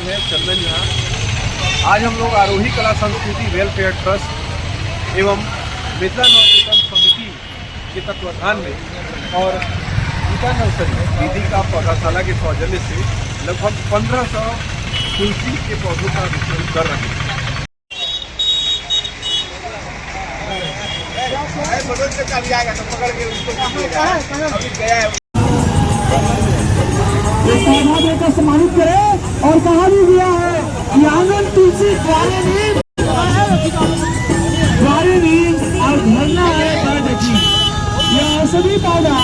है चंदन झा। आज हम लोग आरोही कला संस्कृति वेलफेयर ट्रस्ट एवं मिथिला नवचेतन समिति के तत्वाधान में और गीता नर्सरी विधि का पौधाशाला के सौजन्य से लगभग 1500 तुलसी के पौधों का वितरण कर रहे हैं। पौधा देकर सम्मानित करें और कहा भी गया है कि आंगन तुलसी द्वारे नीम और धरना है पर देखी यह औषधि पौधा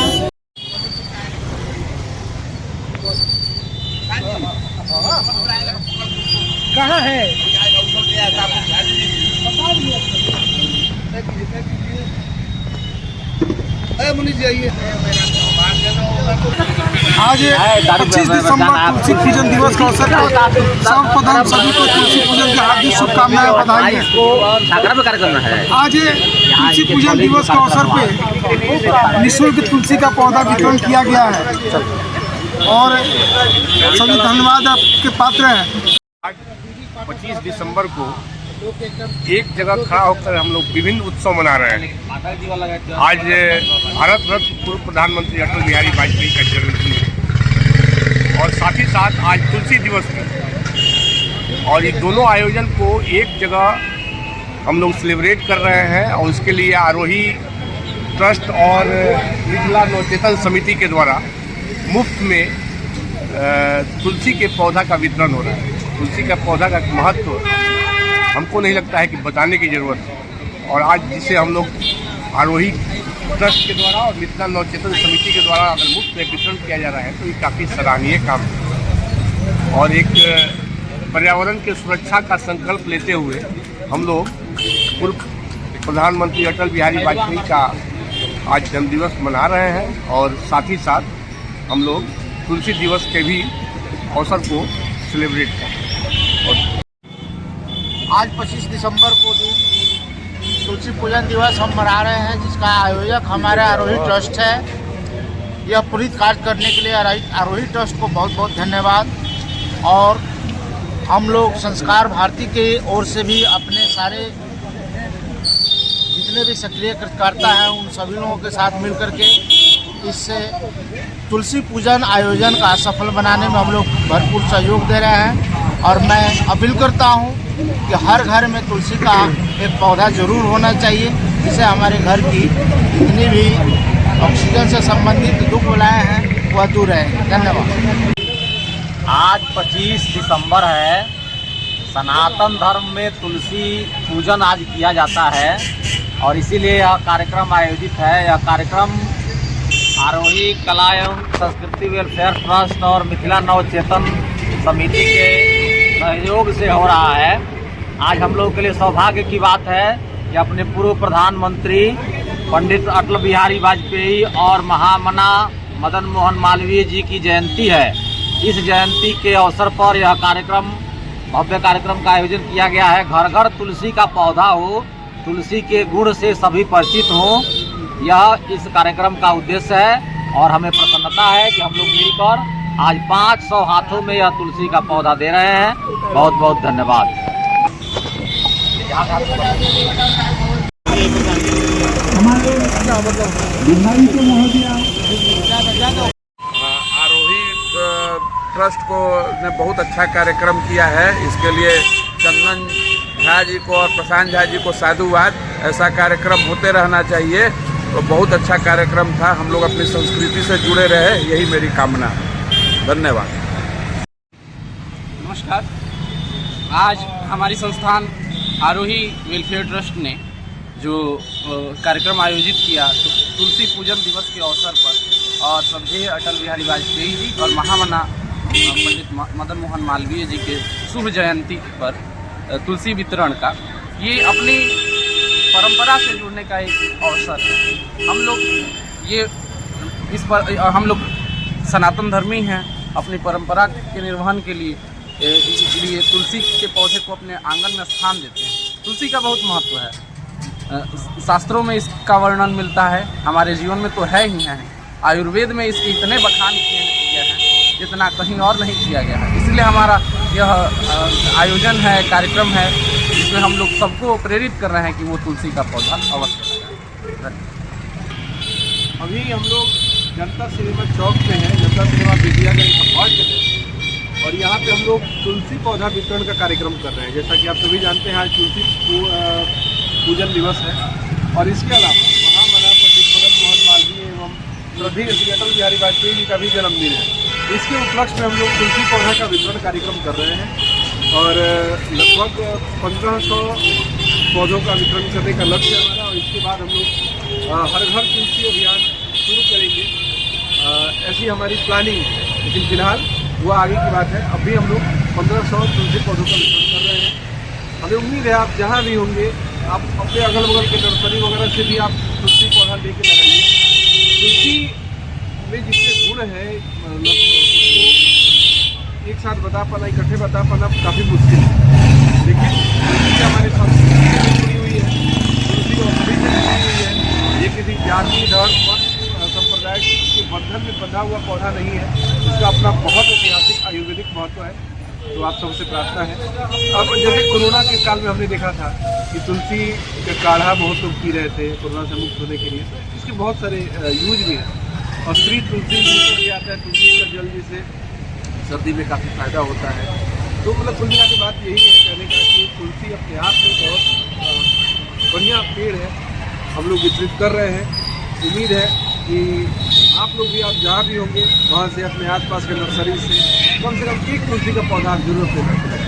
कहाँ है आज 25 दिसंबर तुलसी पूजन दिवस के अवसर पर सर्वप्रथम सभी को तुलसी पूजन की हार्दिक शुभकामनाएं बधाई है। आज तुलसी पूजन दिवस के अवसर पे निःशुल्क तुलसी का पौधा वितरण किया गया है और सभी धन्यवाद के पात्र हैं। आज 25 दिसंबर को एक जगह खड़ा होकर हम लोग विभिन्न उत्सव मना रहे हैं। आज भारत रत्न पूर्व प्रधानमंत्री अटल बिहारी वाजपेयी का जन्मदिन है और साथ ही साथ आज तुलसी दिवस भी, और ये दोनों आयोजन को एक जगह हम लोग सेलिब्रेट कर रहे हैं और उसके लिए आरोही ट्रस्ट और मिथिला नवचेतन समिति के द्वारा मुफ्त में तुलसी के पौधा का वितरण हो रहा है। तुलसी का पौधा का महत्व हमको नहीं लगता है कि बताने की ज़रूरत है, और आज जिसे हम लोग आरोही ट्रस्ट के द्वारा और मिथिला नवचेतन समिति के द्वारा अगर मुफ्त में वितरण किया जा रहा है तो ये काफ़ी सराहनीय काम है। और एक पर्यावरण के सुरक्षा का संकल्प लेते हुए हम लोग पूर्व प्रधानमंत्री अटल बिहारी वाजपेयी का आज जन्मदिवस मना रहे हैं और साथ ही साथ हम लोग तुलसी दिवस के भी अवसर को सेलिब्रेट करें। आज 25 दिसंबर को तुलसी पूजन दिवस हम मना रहे हैं, जिसका आयोजक हमारा आरोही ट्रस्ट है। यह पुनीत कार्य करने के लिए आरोही ट्रस्ट को बहुत बहुत धन्यवाद। और हम लोग संस्कार भारती के ओर से भी अपने सारे जितने भी सक्रिय कार्यकर्ता हैं उन सभी लोगों के साथ मिलकर के इससे तुलसी पूजन आयोजन का सफल बनाने में हम लोग भरपूर सहयोग दे रहे हैं। और मैं अपील करता हूं कि हर घर में तुलसी का एक पौधा जरूर होना चाहिए, जिससे हमारे घर की जितनी भी ऑक्सीजन से संबंधित दुख बलाएँ हैं वह दूर रहेंगे। धन्यवाद। आज 25 दिसंबर है। सनातन धर्म में तुलसी पूजन आज किया जाता है और इसीलिए यह कार्यक्रम आयोजित है। यह कार्यक्रम आरोही कला एवं संस्कृति वेलफेयर ट्रस्ट और मिथिला नवचेतन समिति के सहयोग से हो रहा है। आज हम लोग के लिए सौभाग्य की बात है कि अपने पूर्व प्रधानमंत्री पंडित अटल बिहारी वाजपेयी और महामना मदन मोहन मालवीय जी की जयंती है। इस जयंती के अवसर पर यह कार्यक्रम भव्य कार्यक्रम का आयोजन किया गया है। घर घर तुलसी का पौधा हो, तुलसी के गुण से सभी परिचित हों, यह इस कार्यक्रम का उद्देश्य है। और हमें प्रसन्नता है कि हम लोग मिलकर आज 500 हाथों में यह तुलसी का पौधा दे रहे हैं। बहुत बहुत धन्यवाद। आरोही ट्रस्ट को ने बहुत अच्छा कार्यक्रम किया है। इसके लिए चंदन झा जी को और प्रशांत झा जी को साधुवाद। ऐसा कार्यक्रम होते रहना चाहिए। तो बहुत अच्छा कार्यक्रम था। हम लोग अपनी संस्कृति से जुड़े रहे, यही मेरी कामना है। धन्यवाद। नमस्कार। आज हमारी संस्थान आरोही वेलफेयर ट्रस्ट ने जो कार्यक्रम आयोजित किया तो तुलसी पूजन दिवस के अवसर पर और श्रद्धेय अटल बिहारी वाजपेयी जी और महामना पंडित मदन मोहन मालवीय जी के शुभ जयंती पर तुलसी वितरण का ये अपनी परंपरा से जुड़ने का एक अवसर है। हम लोग सनातन धर्मी हैं। अपनी परंपरा के निर्वहन के लिए इसलिए तुलसी के पौधे को अपने आंगन में स्थान देते हैं। तुलसी का बहुत महत्व है। शास्त्रों में इसका वर्णन मिलता है, हमारे जीवन में तो है ही है। आयुर्वेद में इसके इतने बखान किए गए हैं जितना कहीं और नहीं किया गया है। इसलिए हमारा यह आयोजन है, कार्यक्रम है, जिसमें हम लोग सबको प्रेरित कर रहे हैं कि वो तुलसी का पौधा अवश्य लगाएं। अभी हम लोग जनता सिनेमा चौक पे हैं, जनता सिनेमा बिटिया का एक हॉल है और यहाँ पे हम लोग तुलसी पौधा वितरण का कार्यक्रम कर रहे हैं। जैसा कि आप सभी जानते हैं, आज तुलसी पूजन दिवस है और इसके अलावा महामना पंडित मदन मोहन मालवीय एवं श्रद्धेय श्री अटल बिहारी वाजपेयी जी का भी जन्मदिन है। इसके उपलक्ष्य में हम लोग तुलसी पौधा का वितरण कार्यक्रम कर रहे हैं और लगभग 1500 पौधों का वितरण करने का लक्ष्य है हमारा। और इसके बाद हम लोग हर घर तुलसी अभियान शुरू करेंगे, ऐसी हमारी प्लानिंग। लेकिन फिलहाल वो आगे की बात है। अभी हम लोग 1500 तुलसी पौधों का वितरण कर रहे हैं। हमें उम्मीद है आप जहाँ भी होंगे, आप अपने अगल बगल के नर्सरी वगैरह से भी आप तुलसी पौधा लेके लगाइए। तुलसी में जितने गुण हैं, मतलब उसको एक साथ बता पाना, इकट्ठे बता पाना काफ़ी मुश्किल है। लेकिन तुलसी हमारे संस्कृति से जुड़ी हुई है, तुलसी औषधि से जुड़ी हुई है। ये किसी जाति, धर्म, वंश, संप्रदाय के बंधन में बंधा हुआ पौधा नहीं है। इसका अपना बहुत ऐतिहासिक आयुर्वेदिक महत्व है। तो आप सबसे प्रार्थना है। अब जैसे कोरोना के काल में हमने देखा था कि तुलसी का काढ़ा बहुत लोग पी रहे थे कोरोना से मुक्त होने के लिए। इसके बहुत सारे यूज भी हैं और स्त्री तुलसी भी आता है, तुलसी का जल जिसे सर्दी में काफ़ी फायदा होता है। तो मतलब कुल मिला के बात यही है कहने का कि तुलसी अपने आप में बहुत बढ़िया पेड़ है, हम लोग वितरित कर रहे हैं। उम्मीद है कि आप लोग भी, आप जहाँ भी होंगे वहाँ से अपने आसपास के नर्सरी से कम एक तुलसी का पौधा आप जरूर ले सकते हैं।